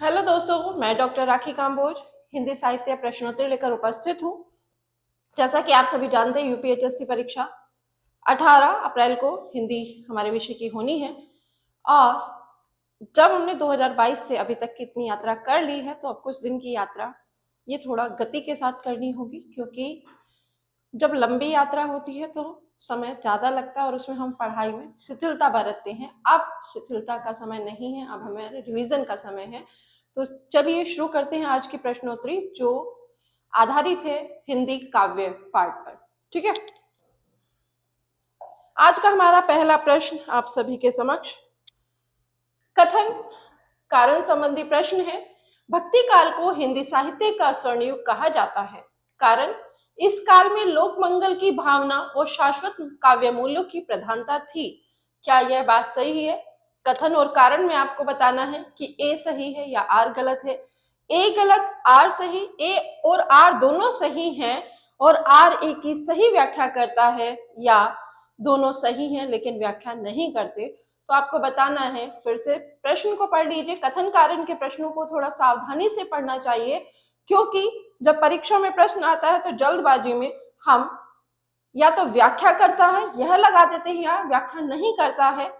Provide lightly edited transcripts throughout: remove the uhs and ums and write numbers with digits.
Hello दोस्तों, मैं doctor राखी काम्बोज हिंदी साहित्य प्रश्नोत्तरी लेकर उपस्थित हूँ। जैसा कि आप सभी जानते हैं, यूपीएचएससी परीक्षा 18 अप्रैल को हिंदी हमारे विषय की होनी है। और जब हमने 2022 से अभी तक की इतनी यात्रा कर ली है, तो अब कुछ दिन की यात्रा ये थोड़ा गति के साथ करनी होगी, क्योंकि जब लंबी यात्रा होती है तो समय ज़्यादा लगता है और उसमें हम पढ़ाई में शिथिलता बरतते हैं। अब शिथिलता का समय नहीं है, अब हमें रिवीजन का समय है। तो चलिए शुरू करते हैं आज की प्रश्नोत्तरी, जो आधारित है हिंदी काव्य पाठ पर। ठीक है, आज का हमारा पहला प्रश्न आप सभी के समक्ष कथन कारण संबंधी प्रश्न है। भक्ति काल को हिंदी साहित्य का स्वर्ण युग कहा जाता है, कारण इस काल में लोक मंगल की भावना और शाश्वत काव्य मूल्यों की प्रधानता थी। क्या यह बात सही है? कथन और कारण में आपको बताना है कि ए सही है या आर गलत है। ए गलत, आर सही। ए और आर दोनों सही हैं और आर ए की सही व्याख्या करता है, या दोनों सही हैं लेकिन व्याख्या नहीं करते। तो आपको बताना है, फिर से प्रश्न को पढ़ लीजिए। कथन कारण के प्रश्नों को थोड़ा सावधानी से पढ़ना चाहिए, क्योंकि जब परीक्षा में प्रश्न आता है तो जल्दबाजी में हम या तो व्याख्या करता है यह लगा देते हैं या व्याख्या नहीं करता है।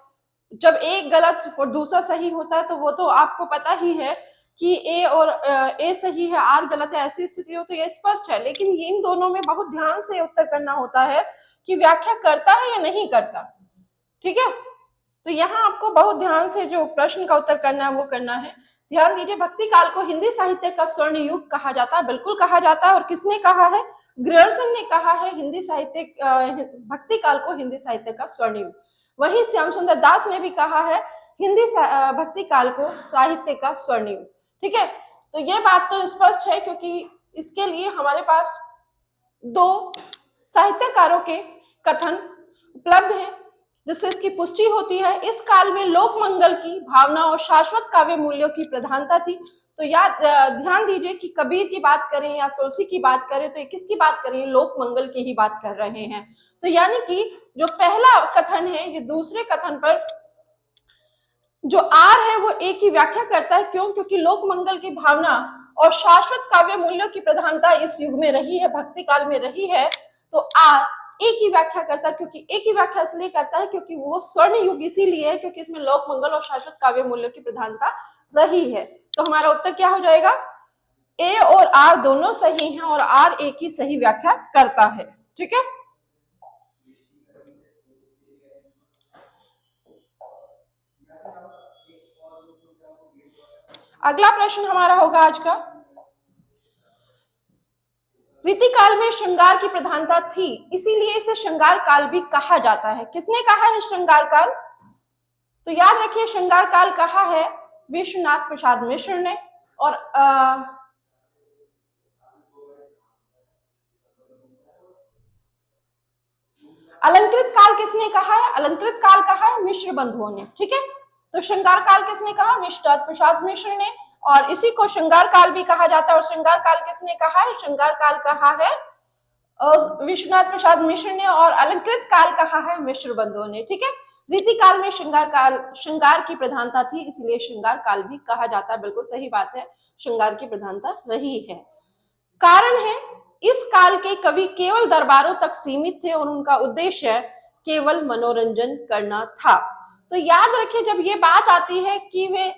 जब एक गलत और दूसरा सही होता है तो वो तो आपको पता ही है कि ए और ए सही है, आर गलत है, ऐसी स्थिति हो तो ये स्पष्ट है। लेकिन इन दोनों में बहुत ध्यान से उत्तर करना होता है कि व्याख्या करता है या नहीं करता। ठीक है, तो यहाँ आपको बहुत ध्यान से जो प्रश्न का उत्तर करना है वो करना है। ध्यान दीजिए, भक्ति काल को हिंदी साहित्य का स्वर्ण युग कहा जाता है। बिल्कुल कहा जाता है। और किसने कहा है? ग्रियर्सन ने कहा है हिंदी साहित्य भक्ति काल को हिंदी साहित्य का स्वर्ण युग। वहीं श्याम सुंदर दास ने भी कहा है हिंदी भक्ति काल को साहित्य का स्वर्ण युग। ठीक है, तो ये बात तो स्पष्ट है, क्योंकि इसके लिए हमारे पास दो साहित्यकारों के कथन उपलब्ध हैं, जिससे इसकी पुष्टि होती है। इस काल में लोक मंगल की भावना और शाश्वत काव्य मूल्यों की प्रधानता थी। तो याद ध्यान दीजिए कि कबीर की बात करें या तुलसी की बात करें तो किसकी बात करें? लोक मंगल की ही बात कर रहे हैं। तो यानी कि जो पहला कथन है, ये दूसरे कथन पर जो आर है वो ए की व्याख्या करता है। क्यों? क्योंकि लोक मंगल की भावना और शाश्वत काव्य मूल्यों की प्रधानता इस युग में रही है, भक्ति काल में रही है। तो आर ए की व्याख्या करता है, क्योंकि ए की व्याख्या इसलिए करता है क्योंकि वो स्वर्ण युग इसीलिए है क्योंकि इसमें लोक मंगल और शाश्वत काव्य मूल्यों की प्रधानता रही है। तो हमारा उत्तर क्या हो जाएगा? ए और आर दोनों सही हैं और आर ए की सही व्याख्या करता है। ठीक है, अगला प्रश्न हमारा होगा आज का, रीतिकाल में श्रृंगार की प्रधानता थी, इसीलिए इसे श्रृंगार काल भी कहा जाता है। किसने कहा है श्रृंगार काल? तो याद रखिए, श्रृंगार काल कहा है विश्वनाथ प्रसाद मिश्र ने। और अलंकृत काल किसने कहा है? अलंकृत काल कहा है मिश्र बंधुओं ने। ठीक है, तो श्रृंगार काल किसने कहा? विश्वनाथ प्रसाद मिश्र ने। और इसी को श्रृंगार काल भी कहा जाता है। और श्रृंगार काल किसने कहा है? श्रृंगार काल कहा है विश्वनाथ प्रसाद मिश्र ने। और अलंकृत काल कहा है मिश्र बंधुओं ने। ठीक है, रीति काल में श्रृंगार की प्रधानता थी, इसलिए श्रृंगार काल भी कहा जाता है। बिल्कुल सही बात है, श्रृंगार की प्रधानता रही है। कारण है, इस काल के कवि केवल दरबारों तक सीमित थे और उनका उद्देश्य केवल मनोरंजन करना था। तो याद रखिए, जब ये बात आती है कि वे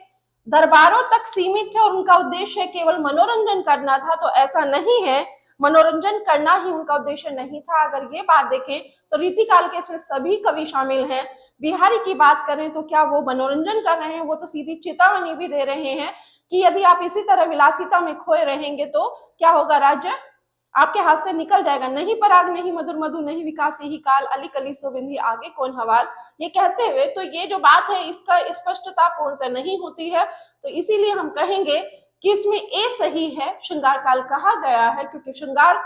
दरबारों तक सीमित थे और उनका उद्देश्य केवल मनोरंजन करना था, तो ऐसा नहीं है। मनोरंजन करना ही उनका उद्देश्य नहीं था। अगर ये बात देखें तो रीतिकाल के इसमें सभी कवि शामिल हैं। बिहारी की बात करें तो क्या वो मनोरंजन कर रहे हैं? वो तो सीधी चेतावनी भी दे रहे हैं कि यदि आप इसी तरह विलासिता में खोए रहेंगे तो क्या होगा? राज्य आपके हाथ से निकल जाएगा। नहीं पराग नहीं मधुर मधु नहीं विकास यही काल, अली कली सोबिंदी आगे कौन हवाल। ये कहते हुए तो ये जो बात है इसका स्पष्टता पूर्णतः नहीं होती है। तो इसीलिए हम कहेंगे कि इसमें ए सही है, श्रृंगार काल कहा गया है क्योंकि श्रृंगार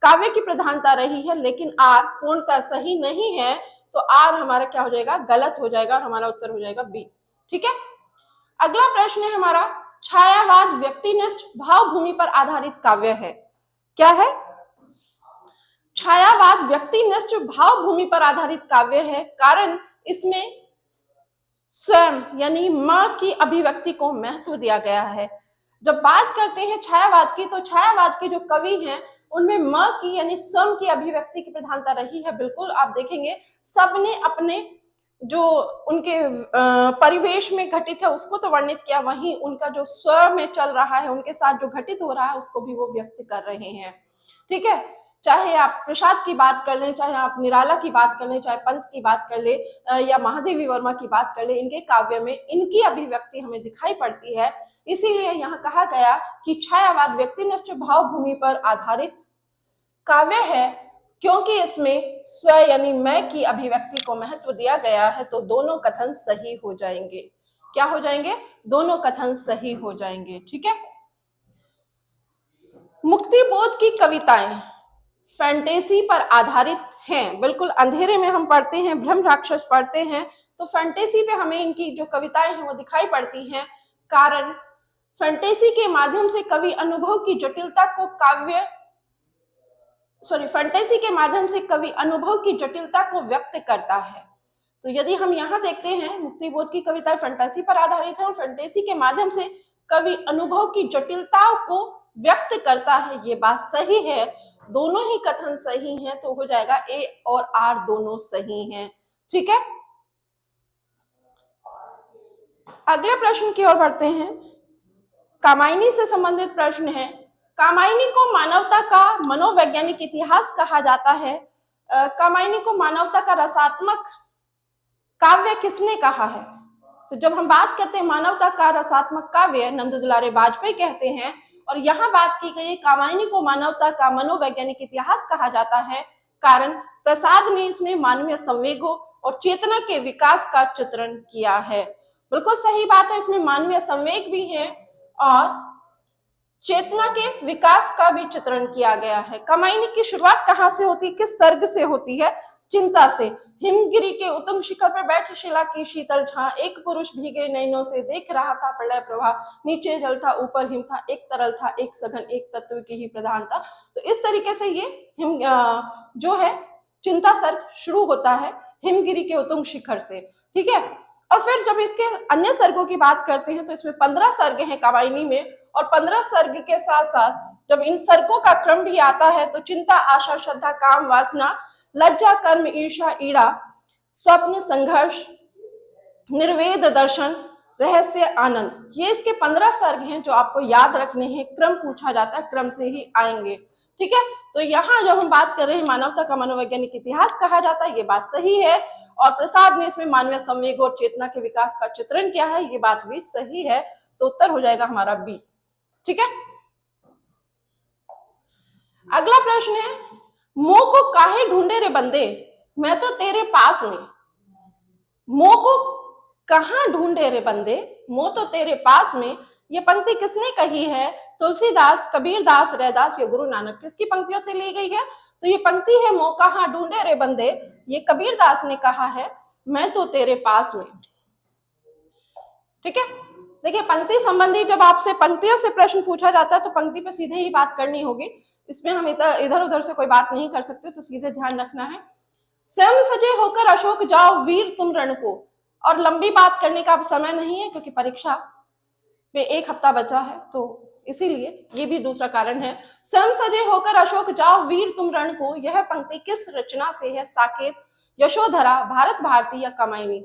काव्य की प्रधानता रही है। लेकिन आर पूर्णतः सही नहीं है, तो आर हमारा क्या हो जाएगा? गलत हो जाएगा और हमारा उत्तर हो जाएगा बी। ठीक है, अगला प्रश्न है हमारा, छायावाद व्यक्तिनिष्ठ भावभूमि पर आधारित काव्य है। क्या है? छायावाद व्यक्तिनिष्ठ भावभूमि पर आधारित काव्य है, कारण इसमें स्वयं यानी मां की अभिव्यक्ति को महत्व दिया गया है। जब बात करते हैं छायावाद की, तो छायावाद के जो कवि हैं उनमें मां की यानी स्वयं की अभिव्यक्ति की प्रधानता रही है। बिल्कुल आप देखेंगे सबने अपने जो उनके परिवेश में घटित है उसको तो वर्णित किया, वहीं उनका जो स्व में चल रहा है, उनके साथ जो घटित हो रहा है उसको भी वो व्यक्त कर रहे हैं। ठीक है, चाहे आप प्रसाद की बात कर लें, चाहे आप निराला की बात कर लें, चाहे पंत की बात कर ले या महादेवी वर्मा की बात कर ले, इनके काव्य में इनकी अभिव्यक्ति हमें दिखाई पड़ती है। इसीलिए यहाँ कहा गया कि छायावाद व्यक्तिनिष्ठ भावभूमि पर आधारित काव्य है, क्योंकि इसमें स्व यानी मैं की अभिव्यक्ति को महत्व दिया गया है। तो दोनों कथन सही हो जाएंगे। क्या हो जाएंगे? दोनों कथन सही हो जाएंगे। ठीक है। मुक्ति बोध की कविताएं फैंटेसी पर आधारित हैं। बिल्कुल अंधेरे में हम पढ़ते हैं, भ्रम राक्षस पढ़ते हैं, तो फैंटेसी पे हमें इनकी जो कविताएं हैं वो दिखाई पड़ती हैं। कारण फैंटेसी के माध्यम से कवि अनुभव की जटिलता को फैंटेसी के माध्यम से कवि अनुभव की जटिलता को व्यक्त करता है। तो यदि हम यहाँ देखते हैं मुक्तिबोध की कविता फैंटेसी पर आधारित है और फैंटेसी के माध्यम से कवि अनुभव की जटिलताओं को व्यक्त करता है, ये बात सही है। दोनों ही कथन सही हैं, तो हो जाएगा ए और आर दोनों सही हैं। ठीक है, अगले प्रश्न की ओर बढ़ते हैं। कामायनी से संबंधित प्रश्न है। कामायनी को मानवता का मनोवैज्ञानिक इतिहास कहा जाता है। कामायनी को मानवता का रसात्मक काव्य किसने कहा है? तो जब हम बात करते हैं मानवता का रसात्मक काव्य, नंद दुलारे बाजपेयी कहते हैं। और यहाँ बात की गई कामायनी को मानवता का मनोवैज्ञानिक इतिहास कहा जाता है, कारण प्रसाद ने इसमें मानवीय संवेगों और चेतना के विकास का चित्रण किया है। बिल्कुल सही बात है, इसमें मानवीय संवेग भी है और चेतना के विकास का भी चित्रण किया गया है। कामायनी की शुरुआत कहाँ से होती है, किस सर्ग से होती है? चिंता से। हिमगिरी के उत्तुंग शिखर पर बैठ शिला की शीतल छां, एक पुरुष भीगे नैनों से देख रहा था प्रलय प्रवाह, नीचे जल था ऊपर हिम था, एक तरल था एक सघन, एक तत्व की ही प्रधानता। तो इस तरीके से ये जो है चिंता सर्ग शुरू होता है हिमगिरी के उत्तुंग शिखर से। ठीक है, और फिर जब इसके अन्य सर्गों की बात करते हैं तो इसमें 15 सर्ग हैं कामायनी में, और 15 सर्ग के साथ साथ जब इन सर्गों का क्रम भी आता है तो चिंता, आशा, श्रद्धा, काम, वासना, लज्जा, कर्म, ईर्षा, ईड़ा, स्वप्न, संघर्ष, निर्वेद, दर्शन, रहस्य, आनंद, ये इसके 15 सर्ग हैं जो आपको याद रखने हैं। क्रम पूछा जाता है, क्रम से ही आएंगे। ठीक है, तो यहाँ जब हम बात कर रहे हैं मानवता का मनोवैज्ञानिक इतिहास कहा जाता है, ये बात सही है। और प्रसाद ने इसमें मानवीय संवेग और चेतना के विकास का चित्रण किया है, ये बात भी सही है। तो उत्तर हो जाएगा हमारा बी। ठीक है, अगला प्रश्न है, मोह को काहे ढूंढे रे बंदे, मैं तो तेरे पास में। मोह को कहां ढूंढे रे बंदे, मोह तो तेरे पास में, ये पंक्ति किसने कही है? तुलसीदास, कबीरदास, रैदास या गुरु नानक, किसकी पंक्तियों से ली गई है? तो ये पंक्ति है, मोह कहां ढूंढे रे बंदे, ये कबीरदास ने कहा है, मैं तो तेरे पास में। ठीक है, देखिए पंक्ति संबंधी जब आपसे पंक्तियों से प्रश्न पूछा जाता है तो पंक्ति पे सीधे ही बात करनी होगी, इसमें हम इधर उधर से कोई बात नहीं कर सकते, तो सीधे ध्यान रखना है। स्वयं सजे होकर अशोक जाओ वीर तुम रण को, और लंबी बात करने का अब समय नहीं है क्योंकि परीक्षा में 1 हफ्ता बचा है, तो इसीलिए ये भी दूसरा कारण है। स्वयं सजे होकर अशोक जाओ वीर तुम रण को, यह पंक्ति किस रचना से है? साकेत, यशोधरा, भारत भारती या कामायनी?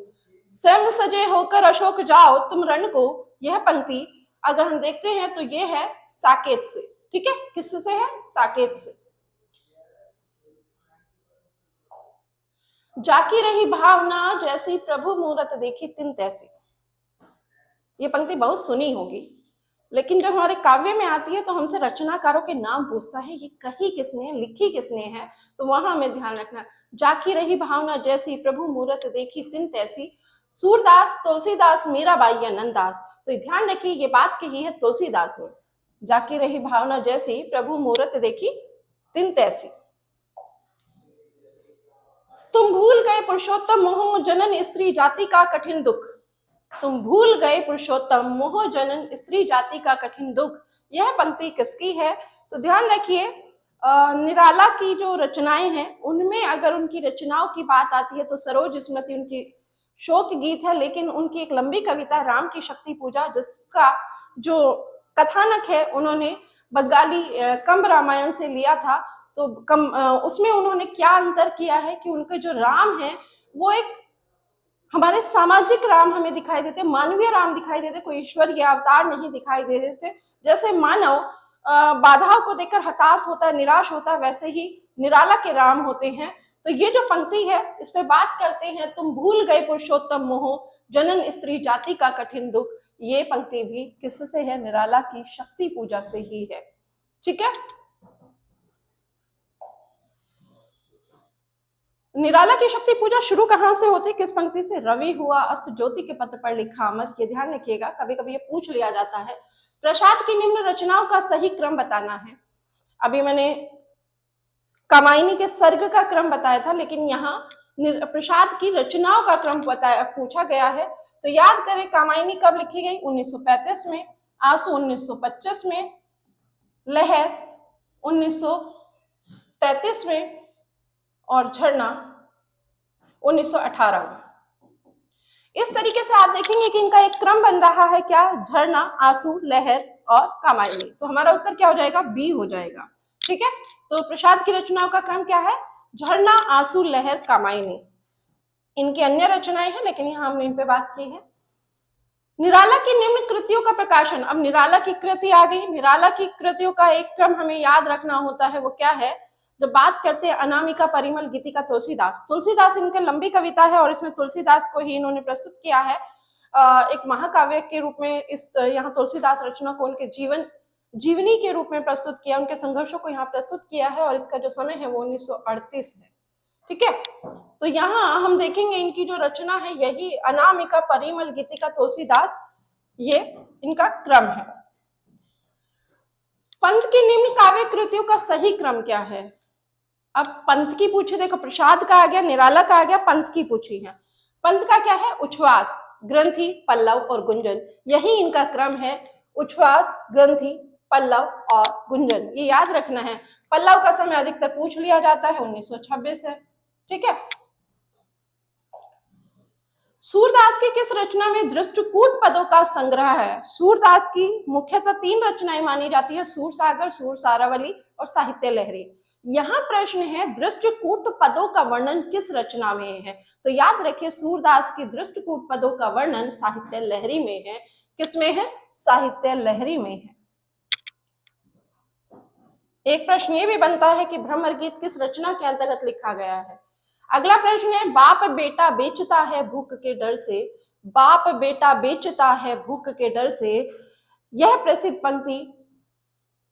स्वयं सजे होकर अशोक जाओ तुम रण को, यह पंक्ति अगर हम देखते हैं तो ये है साकेत से। ठीक है, किससे है? साकेत से। जाकी रही भावना जैसी प्रभु मूरत देखी तिन तैसी, ये पंक्ति बहुत सुनी होगी, लेकिन जब हमारे काव्य में आती है तो हमसे रचनाकारों के नाम पूछता है, ये कही किसने, लिखी किसने है, तो वहां हमें ध्यान रखना। जाकी रही भावना जैसी प्रभु मूरत देखी तिन तैसी, सूरदास, तुलसीदास, मीराबाई या नंददास? तो ध्यान रखिए ये बात कही है तुलसीदास ने, जाकी रही भावना जैसी प्रभु मूरत देखी तिन तैसी। तुम भूल गए पुरुषोत्तम मोह जनन स्त्री जाति का कठिन दुख, तुम भूल गए पुरुषोत्तम मोह जनन स्त्री जाति का कठिन दुख, यह पंक्ति किसकी है? तो ध्यान रखिए निराला की जो रचनाएं हैं उनमें अगर उनकी रचनाओं की बात आती है तो सरोज स्मृति उनकी शोक गीत है, लेकिन उनकी एक लंबी कविता राम की शक्ति पूजा, जिसका जो कथानक है उन्होंने बंगाली कंब रामायण से लिया था। तो उसमें उन्होंने क्या अंतर किया है कि उनके जो राम है वो एक हमारे सामाजिक राम हमें दिखाई देते, मानवीय राम दिखाई देते, कोई ईश्वरीय अवतार नहीं दिखाई दे रहे थे। जैसे मानव बाधाओं को देखकर हताश होता है, निराश होता है, वैसे ही निराला के राम होते हैं। तो ये जो पंक्ति है इस पे बात करते हैं, तुम भूल गए पुरुषोत्तम मोह, जनन स्त्री जाति का कठिन दुख। ये पंक्ति भी किससे है? निराला की शक्ति पूजा से ही है। ठीक है। निराला की शक्ति पूजा शुरू कहां से होती है? किस पंक्ति से? रवि हुआ अस्त ज्योति के पत्र पर लिखा अमर। ये ध्यान रखिएगा, कभी कभी ये पूछ लिया जाता है। प्रसाद की निम्न रचनाओं का सही क्रम बताना है। अभी मैंने कामायनी के सर्ग का क्रम बताया था, लेकिन यहाँ प्रसाद की रचनाओं का क्रम पूछा गया है। तो याद करें, कामायनी कब लिखी गई? 1935 में, आंसू 1925 में, लहर 1933 में और झरना 1918 में। इस तरीके से आप देखेंगे कि इनका एक क्रम बन रहा है। क्या? झरना, आंसू, लहर और कामायनी। तो हमारा उत्तर क्या हो जाएगा? बी हो जाएगा। ठीक है। तो प्रसाद की रचनाओं का क्रम क्या है? झरना, आंसू, लहर, कामायनी। इनकी अन्य रचनाएं हैं, लेकिन यहाँ हमने इन पे बात की है। निराला की निम्न कृतियों का प्रकाशन। अब निराला की कृति आ गई। निराला की कृतियों का एक क्रम हमें याद रखना होता है, वो क्या है? जब बात करते हैं अनामिका, परिमल, गीतिका, तुलसीदास। तुलसीदास इनकी लंबी कविता है और इसमें तुलसीदास को ही इन्होंने प्रस्तुत किया है एक महाकाव्य के रूप में। इस यहाँ तुलसीदास रचना को उनके जीवनी के रूप में प्रस्तुत किया, उनके संघर्षों को यहाँ प्रस्तुत किया है और इसका जो समय है वो 1938 है। ठीक है। तो यहाँ हम देखेंगे इनकी जो रचना है यही अनामिका, परिमल, गीतिका, तुलसीदास, ये इनका क्रम है। पंत की निम्न काव्य कृतियों का सही क्रम क्या है? अब पंत की पूछी, देखो प्रसाद का आ गया, निराला का आ गया, पंत की पूछी है। पंत का क्या है? उच्छ्वास, ग्रंथि, पल्लव और गुंजन। यही इनका क्रम है, उच्छ्वास, ग्रंथि, पल्लव और गुंजन। ये याद रखना है। पल्लव का समय अधिकतर पूछ लिया जाता है, 1926 है। ठीक है। सूरदास की किस रचना में दृष्टकूट पदों का संग्रह है? सूरदास की मुख्यतः 3 रचनाएं मानी जाती है, सूरसागर, सूर सारावली और साहित्य लहरी। यहाँ प्रश्न है दृष्टकूट पदों का वर्णन किस रचना में है? तो याद रखिए, सूरदास की दृष्टकूट पदों का वर्णन साहित्य लहरी में है। किसमें है? साहित्य लहरी में है। एक प्रश्न ये भी बनता है कि भ्रमर गीत किस रचना के अंतर्गत लिखा गया है? अगला प्रश्न है, बाप बेटा बेचता है भूख के डर से। बाप बेटा बेचता है भूख के डर से, यह प्रसिद्ध पंक्ति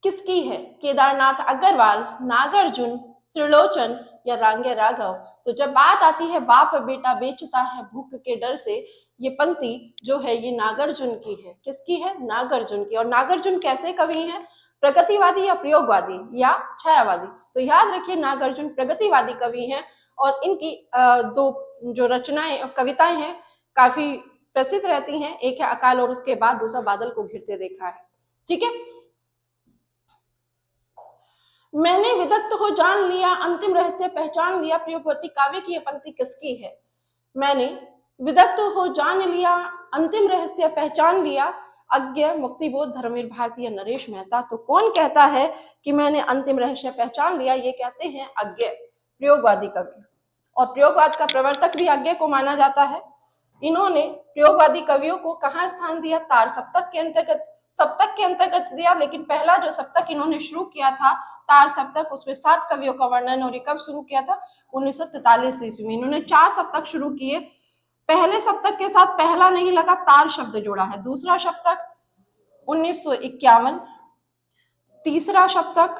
किसकी है? केदारनाथ अग्रवाल, नागार्जुन, त्रिलोचन या रांगे राघव। तो जब बात आती है बाप बेटा बेचता है भूख के डर से, ये पंक्ति जो है ये नागार्जुन की है। किसकी है? नागार्जुन की। और नागार्जुन कैसे कवि हैं? प्रगतिवादी या प्रयोगवादी या छायावादी? तो याद रखिए, नागार्जुन प्रगतिवादी कवि हैं और इनकी 2 जो रचनाएं, कविताएं हैं काफी प्रसिद्ध रहती हैं। एक है अकाल और उसके बाद, दूसरा बादल को घिरते देखा है। ठीक है। मैंने विदग्ध हो जान लिया, अंतिम रहस्य पहचान लिया, प्रयोगवती काव्य की यह पंक्ति किसकी है? मैंने विदग्ध हो जान लिया, अंतिम रहस्य पहचान लिया, अज्ञ, मुक्तिबोध, धर्मवीर भारती या नरेश मेहता। तो कौन कहता है कि मैंने अंतिम रहस्य पहचान लिया? ये कहते हैं अज्ञ, प्रयोगवादी कवि। और प्रयोगवाद का प्रवर्तक भी अज्ञ को माना जाता है। इन्होंने प्रयोगवादी कवियों को कहाँ स्थान दिया? तार सप्तक के अंतर्गत, सप्तक के अंतर्गत दिया। लेकिन पहला जो सप्तक इन्होंने शुरू किया था तार सप्तक, उसमें 7 कवियों का वर्णन, और ये कब शुरू किया था? 1943 ईस्वी में। इन्होंने 4 सप्तक शुरू किए। पहले सप्तक के साथ पहला नहीं लगा, तार शब्द जोड़ा है। दूसरा सप्तक 1951, तीसरा सप्तक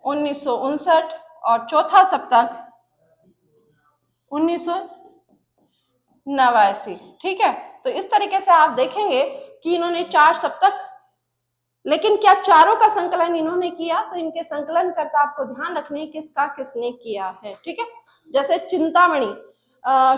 1959 और चौथा सप्तक 1989। ठीक है। तो इस तरीके से आप देखेंगे कि इन्होंने 4 सप्तक, लेकिन क्या चारों का संकलन इन्होंने किया? तो इनके संकलन करता आपको ध्यान रखने किसका किसने किया है। ठीक है। जैसे चिंतामणि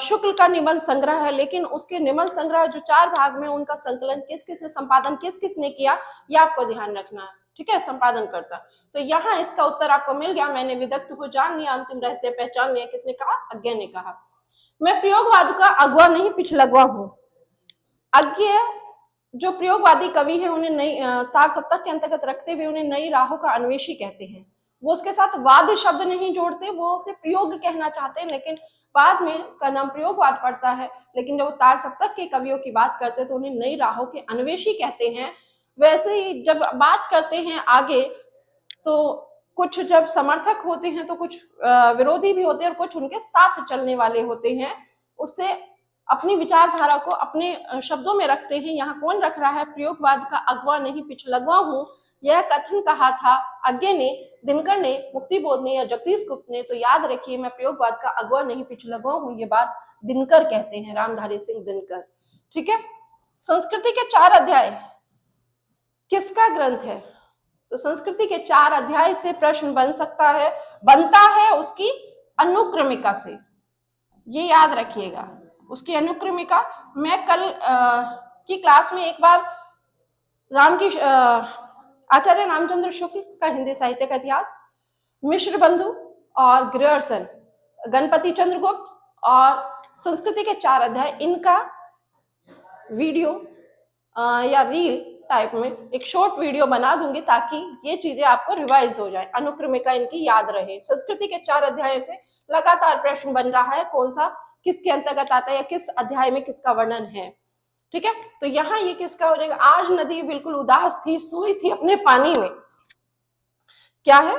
शुक्ल का निबंध संग्रह है, लेकिन उसके निबंध संग्रह जो 4 भाग में, उनका संकलन किस किसने, संपादन किस किसने किया, ये आपको ध्यान रखना है। ठीक है, संपादनकर्ता। तो यहाँ इसका उत्तर आपको मिल गया। मैंने विदग्ध को जान लिया, अंतिम रहस्य पहचान लिया। किसने कहा? अज्ञे ने कहा। मैं प्रयोगवाद का अगुआ नहीं पिछलगुआ हूं। अज्ञे जो प्रयोगवादी कवि है, उन्हें नई तार सप्तक के अंतर्गत रखते हुए उन्हें नई राहों का अन्वेषी कहते हैं। वो उसके साथ वाद शब्द नहीं जोड़ते, वो उसे प्रयोग कहना चाहते हैं, लेकिन बाद में उसका नाम प्रयोगवाद पड़ता है। लेकिन जब वो तार सप्तक के कवियों की बात करते हैं तो उन्हें नई राहों के अन्वेषी कहते हैं। वैसे ही जब बात करते हैं आगे, तो कुछ जब समर्थक होते हैं तो कुछ विरोधी भी होते हैं और कुछ उनके साथ चलने वाले होते हैं। उससे अपनी विचारधारा को अपने शब्दों में रखते हैं। यहाँ कौन रख रहा है? प्रयोगवाद का अगवा नहीं पिछलगवा हूं, यह कथन कहा था अज्ञे ने, दिनकर ने, मुक्तिबोध ने या जगदीश गुप्त ने। तो याद रखिए, मैं प्रयोगवाद का अगवा नहीं पिछलगवा हूं, ये बात दिनकर कहते हैं, रामधारी सिंह दिनकर। ठीक है। संस्कृति के 4 अध्याय किसका ग्रंथ है? तो संस्कृति के 4 अध्याय से प्रश्न बनता है उसकी अनुक्रमिका से। ये याद रखिएगा, उसकी अनुक्रमिका। मैं कल की क्लास में एक बार आचार्य रामचंद्र शुक्ल का हिंदी साहित्य का इतिहास, मिश्र बंधु और ग्रियर्सन, गणपति चंद्रगुप्त और संस्कृति के 4 अध्याय, इनका वीडियो या रील टाइप में एक शॉर्ट वीडियो बना दूंगी ताकि ये चीजें आपको रिवाइज हो जाए, अनुक्रमिका इनकी याद रहे। संस्कृति के 4 अध्याय से लगातार प्रश्न बन रहा है, कौन सा किसके अंतर्गत आता है या किस अध्याय में किसका वर्णन है। ठीक है। तो यहाँ ये किसका हो जाएगा? आज नदी बिल्कुल उदास थी, सोई थी अपने पानी में। क्या है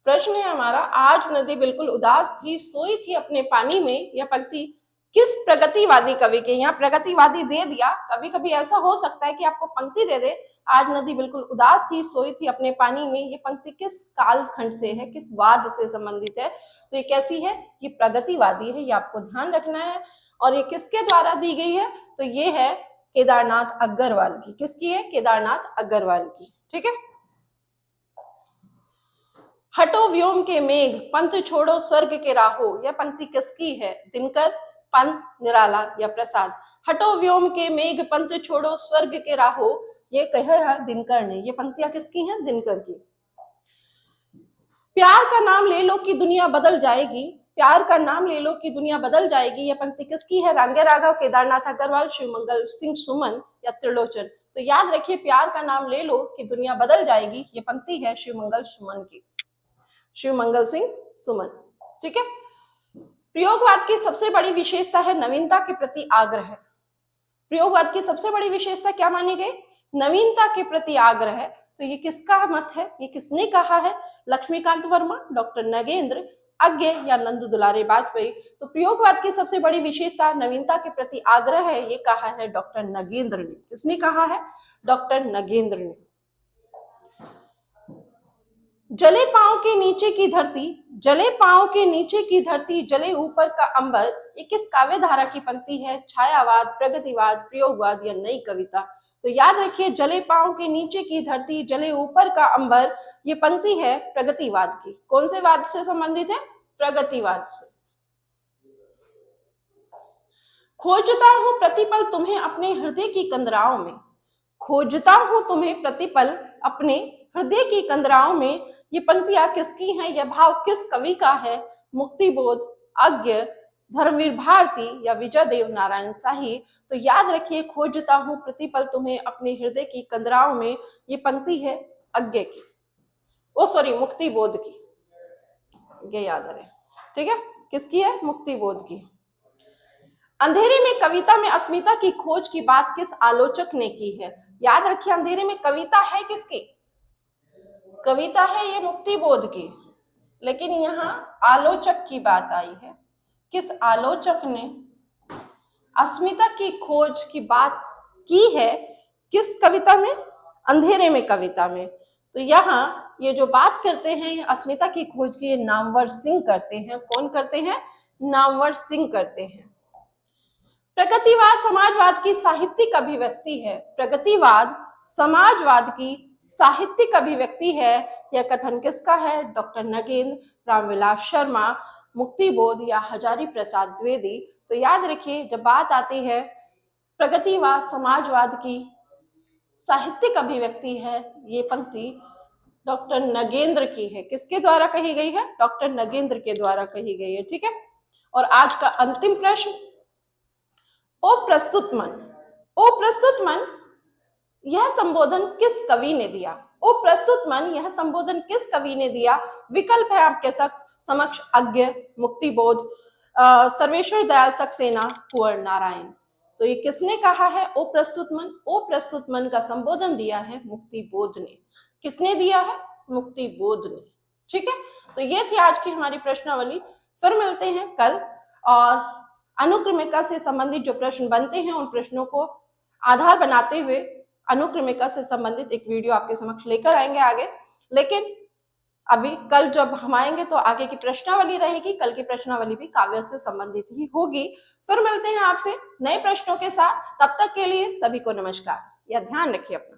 प्रश्न? है हमारा, आज नदी बिल्कुल उदास थी, सोई थी अपने पानी में। यह पंक्ति किस प्रगतिवादी कवि के? यहाँ प्रगतिवादी दे दिया। कभी कभी ऐसा हो सकता है कि आपको पंक्ति दे दे, आज नदी बिल्कुल उदास थी, सोई थी अपने पानी में। ये पंक्ति किस कालखंड से है, किस वाद से संबंधित है? तो ये कैसी है? ये प्रगतिवादी है, ये आपको ध्यान रखना है। और ये किसके द्वारा दी गई है? तो ये है केदारनाथ अग्रवाल की। किसकी है? केदारनाथ अग्रवाल की। ठीक है। हटो व्योम के मेघ, पंथ छोड़ो स्वर्ग के राहो, यह पंक्ति किसकी है? दिनकर, पंत, निराला या प्रसाद? हटो व्योम के मेघ, पंथ छोड़ो स्वर्ग के राहो, ये कहा है दिनकर ने। ये पंक्तियां किसकी हैं? दिनकर की। प्यार का नाम ले लो कि दुनिया बदल जाएगी, प्यार का नाम ले लो कि दुनिया बदल जाएगी, यह पंक्ति किसकी है? रांगे राघव, केदारनाथ अग्रवाल, शिवमंगल सिंह सुमन या त्रिलोचन? तो याद रखिए, प्यार का नाम ले लो कि दुनिया बदल जाएगी, ये पंक्ति है शिवमंगल सुमन की, शिवमंगल सिंह सुमन। ठीक है। प्रयोगवाद की सबसे बड़ी विशेषता है नवीनता के प्रति आग्रह। प्रयोगवाद की सबसे बड़ी विशेषता क्या मानी गई? नवीनता के प्रति आग्रह। तो ये किसका मत है? ये किसने कहा है? लक्ष्मीकांत वर्मा, डॉक्टर नगेंद्र, अज्ञे या नंदू दुलारे वाजपेयी? तो प्रयोगवाद की सबसे बड़ी विशेषता नवीनता के प्रति आग्रह है, ये कहा है डॉक्टर नगेंद्र ने। किसने कहा है? डॉक्टर नगेंद्र ने। जले पांव के नीचे की धरती, जले पांव के नीचे की धरती, जले ऊपर का अंबर, ये किस काव्य धारा की पंक्ति है? छायावाद, प्रगतिवाद, प्रयोगवाद या नई कविता? तो याद रखिए, जले पांव के नीचे की धरती, जले ऊपर का अंबर, ये पंक्ति है प्रगतिवाद की। कौन से वाद से संबंधित है? प्रगतिवाद से। खोजता हूं प्रतिपल तुम्हें अपने हृदय की कंदराओं में, खोजता हूं तुम्हें प्रतिपल अपने हृदय की कंदराओं में, ये पंक्तियां किसकी हैं? यह भाव किस कवि का है? मुक्तिबोध, अज्ञे, धर्मवीर भारती या विजय देव नारायण शाही? तो याद रखिए, खोजता हूं प्रतिपल तुम्हें अपने हृदय की कंदराओं में, ये पंक्ति है अज्ञे की, मुक्तिबोध की। ये याद रहे। ठीक है। किसकी है? मुक्तिबोध की। अंधेरे में कविता में अस्मिता की खोज की बात किस आलोचक ने की है? याद रखिए, अंधेरे में कविता है किसकी? कविता है ये मुक्तिबोध की, लेकिन यहाँ आलोचक की बात आई है। किस आलोचक ने अस्मिता की खोज की बात की है? किस कविता में? अंधेरे में कविता में। तो यहाँ ये जो बात करते हैं अस्मिता की खोज की, नामवर सिंह करते हैं। कौन करते हैं? नामवर सिंह करते हैं। प्रगतिवाद समाजवाद की साहित्यिक अभिव्यक्ति है, प्रगतिवाद समाजवाद की साहित्यिक अभिव्यक्ति है, यह कथन किसका है? डॉक्टर नगेंद्र, रामविलास शर्मा, मुक्तिबोध या हजारी प्रसाद द्विवेदी? तो याद रखिए, जब बात आती है प्रगतिवाद समाजवाद की साहित्यिक अभिव्यक्ति है ये पंक्ति डॉक्टर नगेंद्र की है। किसके द्वारा कही गई है? डॉक्टर नगेंद्र के द्वारा कही गई है। ठीक है। और आज का अंतिम प्रश्न, ओ प्रस्तुत मन, ओ प्रस्तुत मन यह संबोधन किस कवि ने दिया? ओ प्रस्तुत मन यह संबोधन किस कवि ने दिया? विकल्प है आपके समक्ष अज्ञ, मुक्तिबोध, सर्वेश्वर दयाल सक्सेना, कुंवर नारायण। तो ये किसने कहा है ओ प्रस्तुत मन? ओ प्रस्तुत मन का संबोधन दिया है मुक्तिबोध ने। किसने दिया है? मुक्तिबोध ने। ठीक है। तो ये थी आज की हमारी प्रश्नावली। फिर मिलते हैं कल, और अनुक्रमिका से संबंधित जो प्रश्न बनते हैं उन प्रश्नों को आधार बनाते हुए अनुक्रमिका से संबंधित एक वीडियो आपके समक्ष लेकर आएंगे आगे। लेकिन अभी कल जब हम आएंगे तो आगे की प्रश्नावली रहेगी। कल की प्रश्नावली भी काव्य से संबंधित ही होगी। फिर मिलते हैं आपसे नए प्रश्नों के साथ। तब तक के लिए सभी को नमस्कार। या ध्यान रखिए अपना।